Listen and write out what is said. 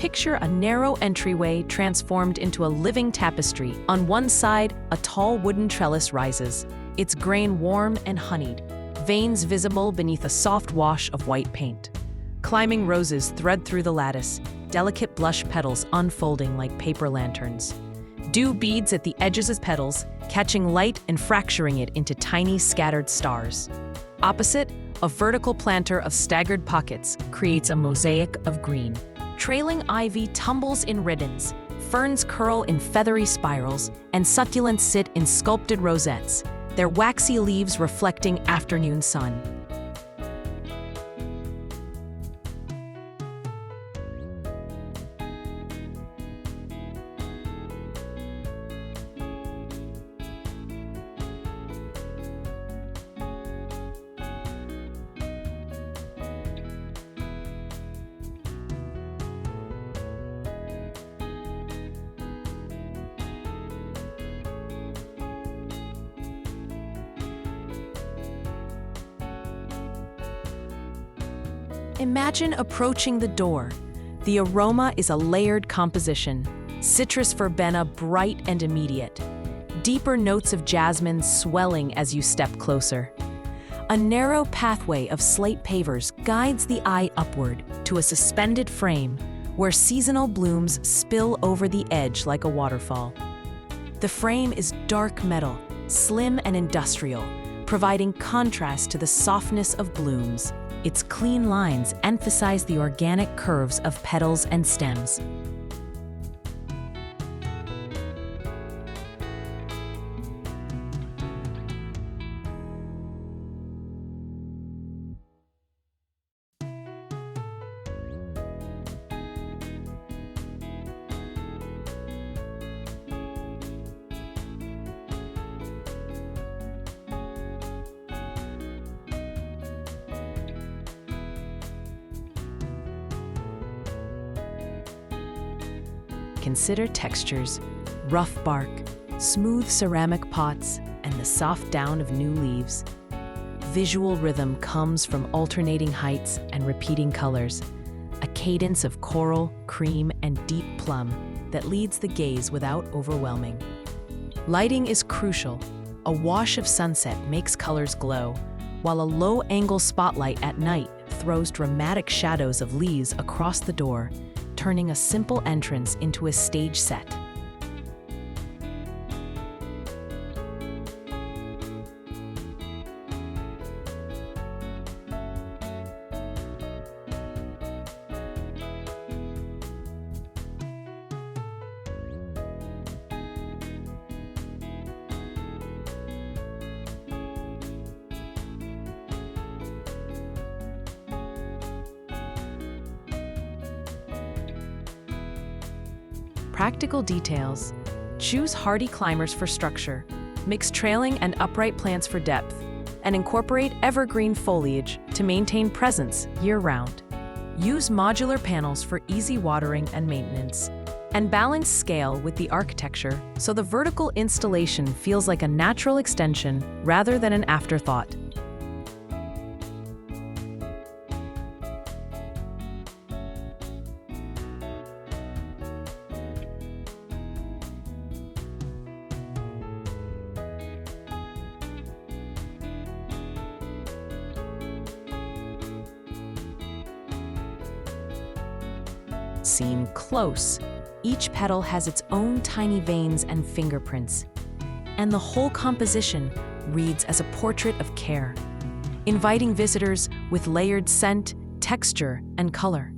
Picture a narrow entryway transformed into a living tapestry. On one side, a tall wooden trellis rises, its grain warm and honeyed, veins visible beneath a soft wash of white paint. Climbing roses thread through the lattice, delicate blush petals unfolding like paper lanterns. Dew beads at the edges of petals, catching light and fracturing it into tiny scattered stars. Opposite, a vertical planter of staggered pockets creates a mosaic of green. Trailing ivy tumbles in ribbons, ferns curl in feathery spirals, and succulents sit in sculpted rosettes, their waxy leaves reflecting afternoon sun. Imagine approaching the door. The aroma is a layered composition, citrus verbena bright and immediate, deeper notes of jasmine swelling as you step closer. A narrow pathway of slate pavers guides the eye upward to a suspended frame where seasonal blooms spill over the edge like a waterfall. The frame is dark metal, slim and industrial, providing contrast to the softness of blooms. Its clean lines emphasize the organic curves of petals and stems. Consider textures, rough bark, smooth ceramic pots, and the soft down of new leaves. Visual rhythm comes from alternating heights and repeating colors, a cadence of coral, cream, and deep plum that leads the gaze without overwhelming. Lighting is crucial. A wash of sunset makes colors glow, while a low-angle spotlight at night throws dramatic shadows of leaves across the door, turning a simple entrance into a stage set. Practical details. Choose hardy climbers for structure, mix trailing and upright plants for depth, and incorporate evergreen foliage to maintain presence year-round. Use modular panels for easy watering and maintenance, and balance scale with the architecture so the vertical installation feels like a natural extension rather than an afterthought. Seen close, each petal has its own tiny veins and fingerprints, and the whole composition reads as a portrait of care, inviting visitors with layered scent, texture, and color.